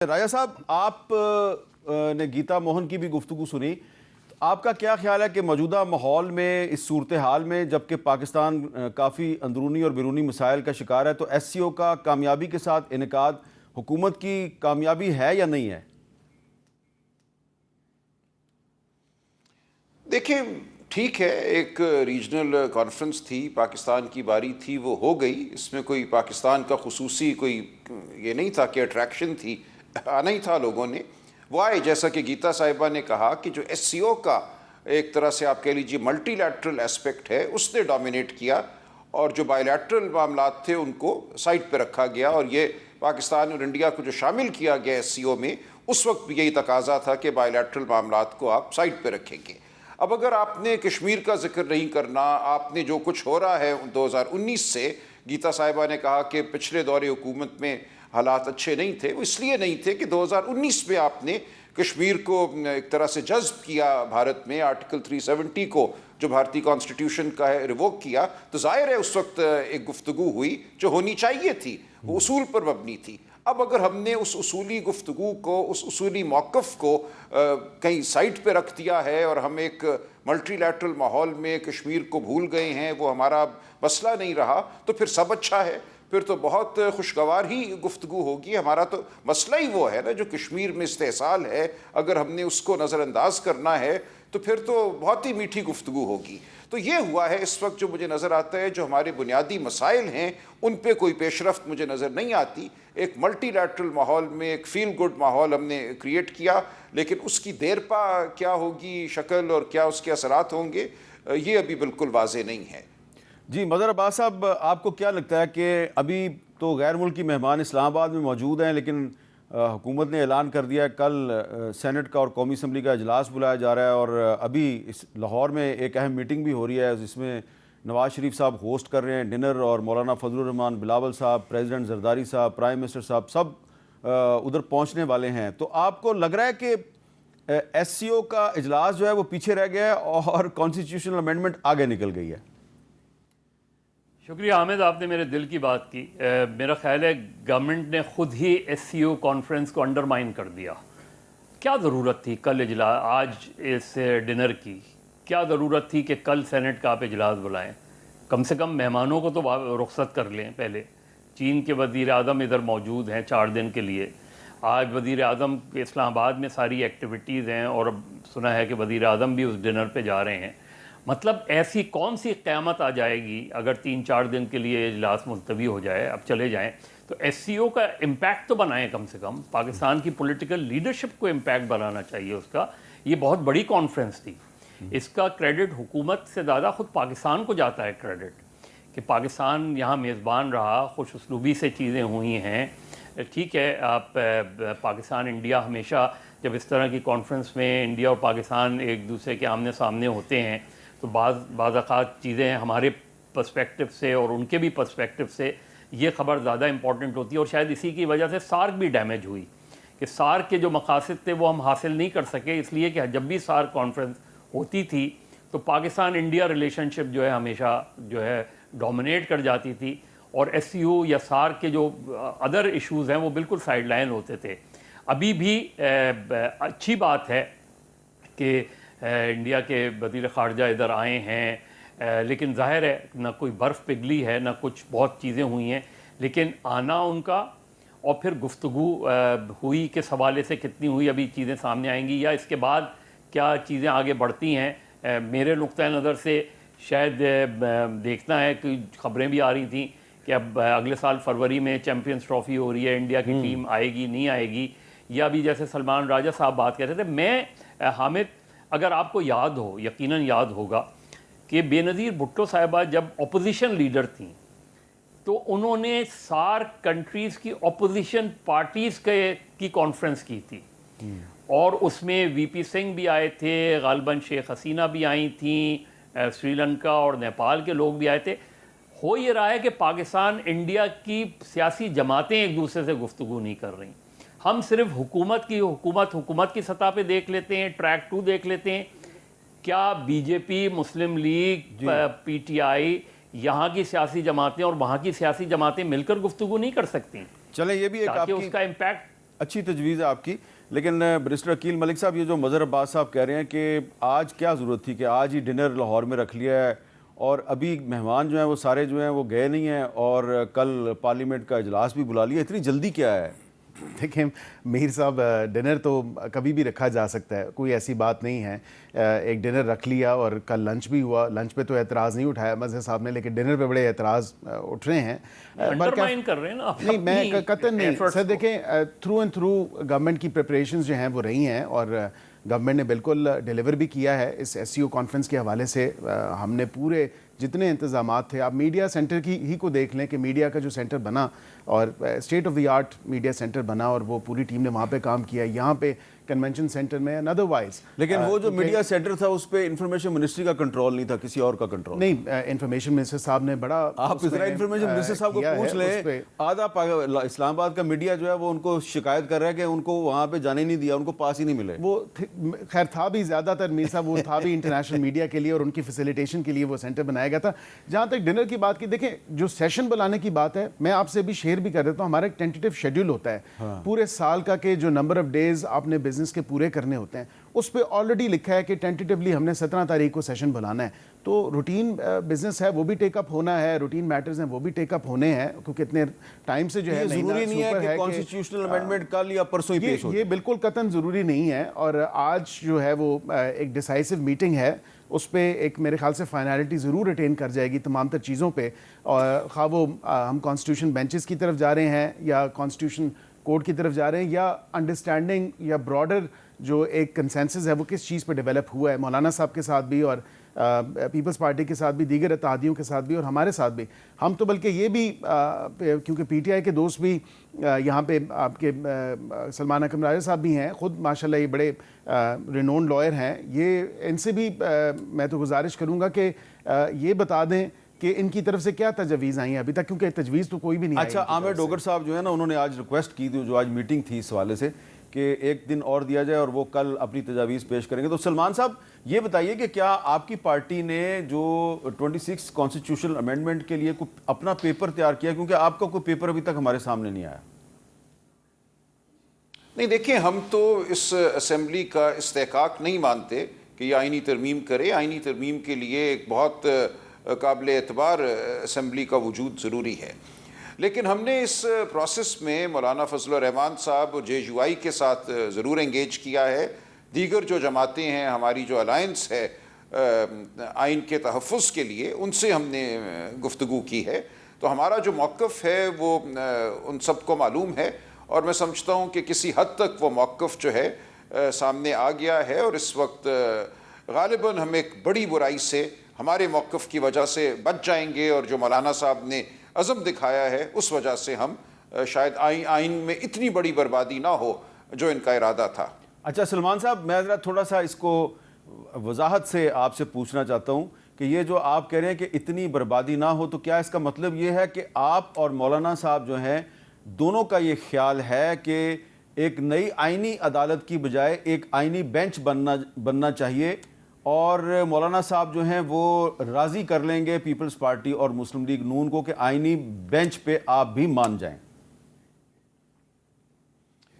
راجہ صاحب، آپ نے گیتا موہن کی بھی گفتگو سنی. آپ کا کیا خیال ہے کہ موجودہ ماحول میں، اس صورتحال میں، جبکہ پاکستان کافی اندرونی اور بیرونی مسائل کا شکار ہے، تو ایس سی او کا کامیابی کے ساتھ انعقاد حکومت کی کامیابی ہے یا نہیں ہے؟ دیکھیں، ٹھیک ہے، ایک ریجنل کانفرنس تھی، پاکستان کی باری تھی، وہ ہو گئی. اس میں کوئی پاکستان کا خصوصی کوئی یہ نہیں تھا کہ اٹریکشن تھی، آنا ہی تھا لوگوں نے. وہ آئے، جیسا کہ گیتا صاحبہ نے کہا کہ جو ایس سی او کا ایک طرح سے آپ کہہ لیجیے ملٹی لیٹرل اسپیکٹ ہے، اس نے ڈومینیٹ کیا، اور جو بائی لیٹرل معاملات تھے ان کو سائڈ پہ رکھا گیا. اور یہ پاکستان اور انڈیا کو جو شامل کیا گیا ایس سی او میں، اس وقت بھی یہی تقاضا تھا کہ بائی لیٹرل معاملات کو آپ سائڈ پہ رکھیں گے. اب اگر آپ نے کشمیر کا ذکر نہیں کرنا، آپ نے جو کچھ ہو رہا ہے 2019 سے، گیتا صاحبہ نے کہا کہ پچھلے دور حکومت میں حالات اچھے نہیں تھے. وہ اس لیے نہیں تھے کہ 2019 میں آپ نے کشمیر کو ایک طرح سے جذب کیا بھارت میں، آرٹیکل 370 کو جو بھارتی کانسٹیٹیوشن کا ہے ریووک کیا. تو ظاہر ہے اس وقت ایک گفتگو ہوئی جو ہونی چاہیے تھی، وہ اصول پر مبنی تھی. اب اگر ہم نے اس اصولی گفتگو کو، اس اصولی موقف کو کہیں سائٹ پہ رکھ دیا ہے اور ہم ایک ملٹی لیٹرل ماحول میں کشمیر کو بھول گئے ہیں، وہ ہمارا مسئلہ نہیں رہا، تو پھر سب اچھا ہے، پھر تو بہت خوشگوار ہی گفتگو ہوگی. ہمارا تو مسئلہ ہی وہ ہے نا، جو کشمیر میں استحصال ہے، اگر ہم نے اس کو نظر انداز کرنا ہے تو پھر تو بہت ہی میٹھی گفتگو ہوگی. تو یہ ہوا ہے اس وقت. جو مجھے نظر آتا ہے، جو ہمارے بنیادی مسائل ہیں، ان پہ کوئی پیش رفت مجھے نظر نہیں آتی. ایک ملٹی لیٹرل ماحول میں ایک فیل گڈ ماحول ہم نے کریٹ کیا، لیکن اس کی دیر پا کیا ہوگی شکل اور کیا اس کے اثرات ہوں گے، یہ ابھی بالکل واضح نہیں ہے. جی، مظہر عباس صاحب، آپ کو کیا لگتا ہے کہ ابھی تو غیر ملکی مہمان اسلام آباد میں موجود ہیں، لیکن حکومت نے اعلان کر دیا ہے کل سینٹ کا اور قومی اسمبلی کا اجلاس بلایا جا رہا ہے، اور ابھی اس لاہور میں ایک اہم میٹنگ بھی ہو رہی ہے جس میں نواز شریف صاحب ہوسٹ کر رہے ہیں ڈنر، اور مولانا فضل الرحمان بلاول صاحب، پریزیڈنٹ زرداری صاحب، پرائم منسٹر صاحب، سب ادھر پہنچنے والے ہیں. تو آپ کو لگ رہا ہے کہ ایس سی او کا اجلاس جو ہے وہ پیچھے رہ گیا ہے اور کانسٹیٹیوشنل امینڈمنٹ آگے نکل گئی ہے؟ شکریہ حامد، آپ نے میرے دل کی بات کی. میرا خیال ہے گورنمنٹ نے خود ہی ایس سی او کانفرنس کو انڈرمائن کر دیا. کیا ضرورت تھی کل آج اس ڈنر کی؟ کیا ضرورت تھی کہ کل سینٹ کا آپ اجلاس بلائیں؟ کم سے کم مہمانوں کو تو رخصت کر لیں پہلے. چین کے وزیر اعظم ادھر موجود ہیں 4 دن کے لیے. آج وزیر اعظم اسلام آباد میں ساری ایکٹیویٹیز ہیں، اور سنا ہے کہ وزیر اعظم بھی اس ڈنر پہ جا رہے ہیں. مطلب ایسی کون سی قیامت آ جائے گی اگر 3-4 دن کے لیے اجلاس ملتوی ہو جائے، اب چلے جائیں تو ایس سی او کا امپیکٹ تو بنائیں. کم سے کم پاکستان کی پولیٹیکل لیڈرشپ کو امپیکٹ بنانا چاہیے اس کا. یہ بہت بڑی کانفرنس تھی، اس کا کریڈٹ حکومت سے زیادہ خود پاکستان کو جاتا ہے کریڈٹ، کہ پاکستان یہاں میزبان رہا، خوش اسلوبی سے چیزیں ہوئی ہیں. ٹھیک ہے، آپ پاکستان انڈیا ہمیشہ جب اس طرح کی کانفرنس میں انڈیا اور پاکستان ایک دوسرے کے آمنے سامنے ہوتے ہیں تو بعض اوقات چیزیں ہمارے پرسپیکٹو سے اور ان کے بھی پرسپیکٹو سے یہ خبر زیادہ امپورٹنٹ ہوتی ہے. اور شاید اسی کی وجہ سے سارک بھی ڈیمیج ہوئی، کہ سارک کے جو مقاصد تھے وہ ہم حاصل نہیں کر سکے، اس لیے کہ جب بھی سارک کانفرنس ہوتی تھی تو پاکستان انڈیا ریلیشن شپ جو ہے ہمیشہ جو ہے ڈومینیٹ کر جاتی تھی، اور ایس سی او یا سارک کے جو ادر ایشوز ہیں وہ بالکل سائیڈ لائن ہوتے تھے. ابھی بھی اچھی بات ہے کہ انڈیا کے وزیر خارجہ ادھر آئے ہیں، لیکن ظاہر ہے نہ کوئی برف پگھلی ہے، نہ کچھ بہت چیزیں ہوئی ہیں، لیکن آنا ان کا اور پھر گفتگو ہوئی کس حوالے سے کتنی ہوئی، ابھی چیزیں سامنے آئیں گی، یا اس کے بعد کیا چیزیں آگے بڑھتی ہیں. میرے نقطۂ نظر سے شاید دیکھنا ہے کہ خبریں بھی آ رہی تھیں کہ اب اگلے سال فروری میں چیمپئنز ٹرافی ہو رہی ہے، انڈیا کی ٹیم آئے گی نہیں آئے گی، یا بھی جیسے سلمان راجہ صاحب بات کر رہے تھے. میں حامد، اگر آپ کو یاد ہو، یقیناً یاد ہوگا کہ بے نظیر بھٹو صاحبہ جب اپوزیشن لیڈر تھیں تو انہوں نے سارک کنٹریز کی اپوزیشن پارٹیز کی کانفرنس کی تھی، اور اس میں وی پی سنگھ بھی آئے تھے، غالباً شیخ حسینہ بھی آئی تھیں، سری لنکا اور نیپال کے لوگ بھی آئے تھے. ہو یہ رہا ہے کہ پاکستان انڈیا کی سیاسی جماعتیں ایک دوسرے سے گفتگو نہیں کر رہی. ہم صرف حکومت کی سطح پہ دیکھ لیتے ہیں، ٹریک 2 دیکھ لیتے ہیں. کیا B J P, Muslim league, P T I, یہاں کی سیاسی جماعتیں اور وہاں کی سیاسی جماعتیں مل کر گفتگو نہیں کر سکتی؟ چلیں، یہ بھی ایک تاکہ اس کا امپیکٹ اچھی تجویز ہے آپ کی، لیکن برسٹر عقیل ملک صاحب، یہ جو مظہر عباس صاحب کہہ رہے ہیں کہ آج کیا ضرورت تھی کہ آج ہی ڈنر لاہور میں رکھ لیا ہے اور ابھی مہمان جو ہیں وہ سارے جو ہیں وہ گئے نہیں ہیں اور کل پارلیمنٹ کا اجلاس بھی بلا لیا، اتنی جلدی کیا ہے؟ دیکھیں میر صاحب، ڈنر تو کبھی بھی رکھا جا سکتا ہے، کوئی ایسی بات نہیں ہے۔ ایک ڈنر رکھ لیا اور کل لنچ بھی ہوا، لنچ پہ تو اعتراض نہیں اٹھایا مظہر صاحب نے، لیکن ڈنر پہ بڑے اعتراض اٹھ رہے ہیں۔ انڈرمائن کر رہے ہیں نا، نہیں، میں قطعاً نہیں سر، دیکھیں تھرو اینڈ تھرو گورنمنٹ کی پریپریشنز جو ہیں وہ رہی ہیں اور گورنمنٹ نے بالکل ڈیلیور بھی کیا ہے۔ اس ایس سی او کانفرنس کے حوالے سے ہم نے پورے جتنے انتظامات تھے، آپ میڈیا سینٹر کی ہی کو دیکھ لیں کہ میڈیا کا جو سینٹر بنا اور state of the art media centre بنا اور وہ پوری ٹیم نے وہاں پہ کام کیا، یہاں پہ کنونشن سینٹر میں اینڈ ادروائز۔ لیکن وہ جو میڈیا سینٹر تھا اس پہ انفارمیشن منسٹری کا کنٹرول نہیں تھا، کسی اور کا کنٹرول نہیں، انفارمیشن منسٹر صاحب نے بڑا، آپ ذرا انفارمیشن منسٹر صاحب کو پوچھ لیں، آدھا اسلام آباد کا میڈیا جو ہے وہ ان کو شکایت کر رہا ہے کہ ان کو وہاں پہ جانے نہیں دیا، ان کو پاس ہی نہیں ملے۔ وہ خیر تھا بھی زیادہ تر میر صاحب، وہ تھا بھی انٹرنیشنل میڈیا کے لیے اور ان کی فیسیلیٹیشن کے لیے وہ سینٹر بنایا گیا تھا۔ جہاں تک ڈنر کی بات کی، دیکھیں جو سیشن بلانے کی بات ہے، میں آپ سے بھی شیئر بھی کر دیتا ہوں، ہمارا ایک ٹینٹیٹیو شیڈیول ہوتا ہے پورے سال کا کہ جو نمبر آف ڈیز آپ نے بزنس کے پورے کرنے ہوتے ہیں، اس پہ آلریڈی لکھا ہے کہ ٹینٹیٹیولی ہم نے 17 تاریخ کو سیشن بلانا ہے۔ تو روٹین بزنس ہے وہ بھی ٹیک اپ ہونا ہے، روٹین میٹرز ہیں وہ بھی ٹیک اپ ہونے ہیں، کیونکہ اتنے ٹائم سے جو ہے ضروری نہیں ہے کہ کانسٹیٹیوشنل امینڈمنٹ کل یا پرسوں ہی پیش ہو یہ بالکل قطعاً ضروری نہیں ہے۔ اور آج جو ہے وہ ایک ڈیسائسو میٹنگ ہے، اس پہ ایک میرے خیال سے فائنالٹی ضرور اٹین کر جائے گی تمام تر چیزوں پہ، اور خواہ وہ ہم کانسٹیٹیوشن بینچز کی طرف جا رہے ہیں یا کانسٹیٹیوشن کورٹ کی طرف جا رہے ہیں، یا انڈرسٹینڈنگ یا براڈر جو ایک کنسنسس ہے وہ کس چیز پہ ڈیولپ ہوا ہے مولانا صاحب کے ساتھ بھی اور پیپلز پارٹی کے ساتھ بھی، دیگر اتحادیوں کے ساتھ بھی اور ہمارے ساتھ بھی۔ ہم تو بلکہ یہ بھی کیونکہ پی ٹی آئی کے دوست بھی یہاں پہ آپ کے سلمان اکرم راجہ صاحب بھی ہیں، خود ماشاءاللہ یہ بڑے رینونڈ لائر ہیں، یہ ان سے بھی میں تو گزارش کروں گا کہ یہ بتا دیں کہ ان کی طرف سے کیا تجویز آئی ہیں ابھی تک، کیونکہ تجویز تو کوئی بھی نہیں آئی۔ اچھا، عامر ڈوگر صاحب جو ہے نا، انہوں نے آج ریکویسٹ کی تھی، جو آج میٹنگ تھی اس حوالے سے، کہ ایک دن اور دیا جائے اور وہ کل اپنی تجاویز پیش کریں گے۔ تو سلمان صاحب یہ بتائیے کہ کیا آپ کی پارٹی نے جو 26 کانسٹیٹیوشنل امینڈمنٹ کے لیے کوئی اپنا پیپر تیار کیا، کیونکہ آپ کا کوئی پیپر ابھی تک ہمارے سامنے نہیں آیا؟ نہیں، دیکھیں ہم تو اس اسمبلی کا استحقاق نہیں مانتے کہ یہ آئینی ترمیم کرے۔ آئینی ترمیم کے لیے ایک بہت قابل اعتبار اسمبلی کا وجود ضروری ہے، لیکن ہم نے اس پروسیس میں مولانا فضل الرحمان صاحب اور جے یو آئی کے ساتھ ضرور انگیج کیا ہے، دیگر جو جماعتیں ہیں، ہماری جو الائنس ہے آئین کے تحفظ کے لیے، ان سے ہم نے گفتگو کی ہے۔ تو ہمارا جو موقف ہے وہ ان سب کو معلوم ہے، اور میں سمجھتا ہوں کہ کسی حد تک وہ موقف جو ہے سامنے آ گیا ہے، اور اس وقت غالباً ہم ایک بڑی برائی سے ہمارے موقف کی وجہ سے بچ جائیں گے، اور جو مولانا صاحب نے عزم دکھایا ہے اس وجہ سے ہم شاید آئین میں اتنی بڑی بربادی نہ ہو جو ان کا ارادہ تھا۔ اچھا سلمان صاحب، میں ذرا تھوڑا سا اس کو وضاحت سے آپ سے پوچھنا چاہتا ہوں کہ یہ جو آپ کہہ رہے ہیں کہ اتنی بربادی نہ ہو، تو کیا اس کا مطلب یہ ہے کہ آپ اور مولانا صاحب جو ہیں دونوں کا یہ خیال ہے کہ ایک نئی آئینی عدالت کی بجائے ایک آئینی بینچ بننا چاہیے، اور مولانا صاحب جو ہیں وہ راضی کر لیں گے پیپلز پارٹی اور مسلم لیگ نون کو کہ آئینی بینچ پہ آپ بھی مان جائیں؟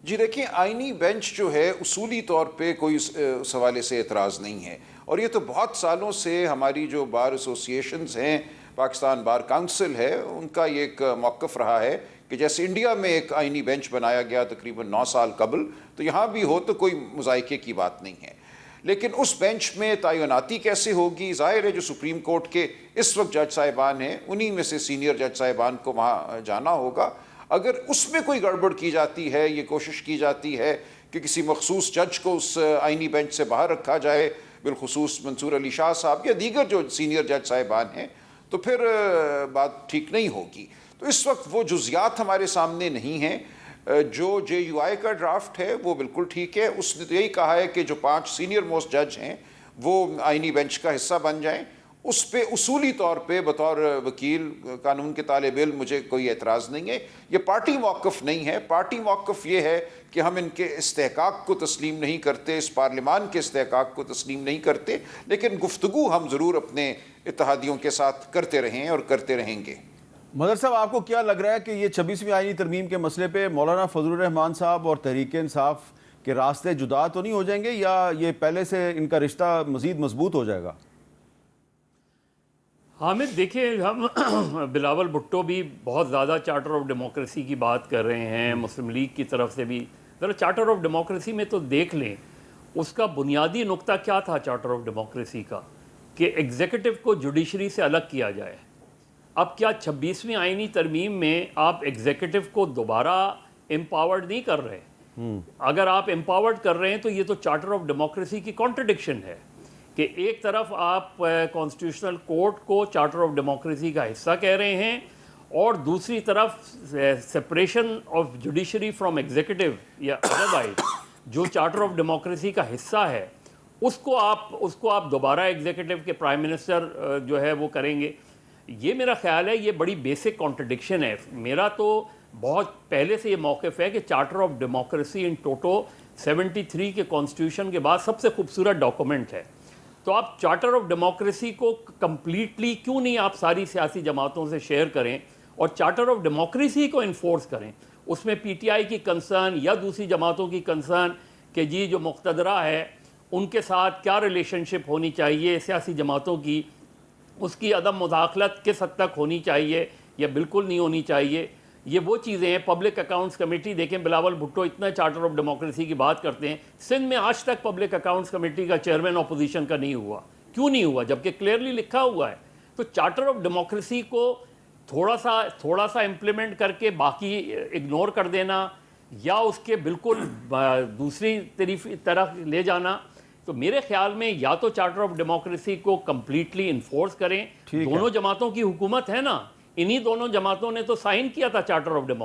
جی دیکھیں، آئینی بینچ جو ہے اصولی طور پہ کوئی اس حوالے سے اعتراض نہیں ہے، اور یہ تو بہت سالوں سے ہماری جو بار ایسوسیشنز ہیں، پاکستان بار کاؤنسل ہے، ان کا یہ ایک موقف رہا ہے کہ جیسے انڈیا میں ایک آئینی بینچ بنایا گیا تقریباً 9 سال قبل، تو یہاں بھی ہو تو کوئی مذائقے کی بات نہیں ہے۔ لیکن اس بینچ میں تعیناتی کیسے ہوگی؟ ظاہر ہے جو سپریم کورٹ کے اس وقت جج صاحبان ہیں، انہی میں سے سینئر جج صاحبان کو وہاں جانا ہوگا۔ اگر اس میں کوئی گڑبڑ کی جاتی ہے، یہ کوشش کی جاتی ہے کہ کسی مخصوص جج کو اس آئینی بینچ سے باہر رکھا جائے، بالخصوص منصور علی شاہ صاحب یا دیگر جو سینئر جج صاحبان ہیں، تو پھر بات ٹھیک نہیں ہوگی۔ تو اس وقت وہ جزیات ہمارے سامنے نہیں ہیں۔ جو جے یو آئی کا ڈرافٹ ہے وہ بالکل ٹھیک ہے، اس نے تو یہی کہا ہے کہ جو 5 سینئر موسٹ جج ہیں وہ آئینی بینچ کا حصہ بن جائیں۔ اس پہ اصولی طور پہ بطور وکیل قانون کے طالب علم مجھے کوئی اعتراض نہیں ہے، یہ پارٹی موقف نہیں ہے۔ پارٹی موقف یہ ہے کہ ہم ان کے استحقاق کو تسلیم نہیں کرتے، اس پارلیمان کے استحقاق کو تسلیم نہیں کرتے، لیکن گفتگو ہم ضرور اپنے اتحادیوں کے ساتھ کرتے رہیں اور کرتے رہیں گے۔ مظہر صاحب آپ کو کیا لگ رہا ہے کہ یہ 26ویں آئینی ترمیم کے مسئلے پہ مولانا فضل الرحمان صاحب اور تحریک انصاف کے راستے جدا تو نہیں ہو جائیں گے، یا یہ پہلے سے ان کا رشتہ مزید مضبوط ہو جائے گا؟ حامد دیکھیں، ہم بلاول بھٹو بھی بہت زیادہ چارٹر آف ڈیموکریسی کی بات کر رہے ہیں، مسلم لیگ کی طرف سے بھی ذرا چارٹر آف ڈیموکریسی میں تو دیکھ لیں اس کا بنیادی نقطہ کیا تھا چارٹر آف ڈیموکریسی کا، کہ ایگزیکٹو کو جوڈیشری سے الگ کیا جائے۔ اب کیا 26ویں آئینی ترمیم میں آپ ایگزیکٹو کو دوبارہ امپاورڈ نہیں کر رہے؟ اگر آپ امپاورڈ کر رہے ہیں تو یہ تو چارٹر آف ڈیموکریسی کی کانٹرڈکشن ہے کہ ایک طرف آپ کانسٹیٹیوشنل کورٹ کو چارٹر آف ڈیموکریسی کا حصہ کہہ رہے ہیں، اور دوسری طرف separation of judiciary from executive یا ادروائز جو چارٹر آف ڈیموکریسی کا حصہ ہے اس کو آپ دوبارہ ایگزیکٹو کے پرائم منسٹر جو ہے وہ کریں گے۔ یہ میرا خیال ہے یہ بڑی بیسک کانٹرڈکشن ہے۔ میرا تو بہت پہلے سے یہ موقف ہے کہ چارٹر آف ڈیموکریسی ان ٹوٹو 73 کے کانسٹیٹیوشن کے بعد سب سے خوبصورت ڈاکومنٹ ہے، تو آپ چارٹر آف ڈیموکریسی کو کمپلیٹلی کیوں نہیں آپ ساری سیاسی جماعتوں سے شیئر کریں اور چارٹر آف ڈیموکریسی کو انفورس کریں؟ اس میں پی ٹی آئی کی کنسرن یا دوسری جماعتوں کی کنسرن کہ جی جو مقتدرہ ہے ان کے ساتھ کیا ریلیشن شپ ہونی چاہیے سیاسی جماعتوں کی، اس کی عدم مداخلت کس حد تک ہونی چاہیے یا بالکل نہیں ہونی چاہیے، یہ وہ چیزیں ہیں۔ پبلک اکاؤنٹس کمیٹی دیکھیں، بلاول بھٹو اتنا چارٹر آف ڈیموکریسی کی بات کرتے ہیں، سندھ میں آج تک پبلک اکاؤنٹس کمیٹی کا چیئرمین اپوزیشن کا نہیں ہوا، کیوں نہیں ہوا جبکہ کلیئرلی لکھا ہوا ہے؟ تو چارٹر آف ڈیموکریسی کو تھوڑا سا امپلیمنٹ کر کے باقی اگنور کر دینا یا اس کے بالکل دوسری طرف لے جانا، تو میرے خیال میں یا تو چارٹر آف ڈیموکریسی کو کمپلیٹلی انفورس کریں۔ دونوں جماعتوں کی حکومت ہے نا، انہی دونوں جماعتوں نے تو سائن کیا تھا چارٹر آف ڈیموکریسی۔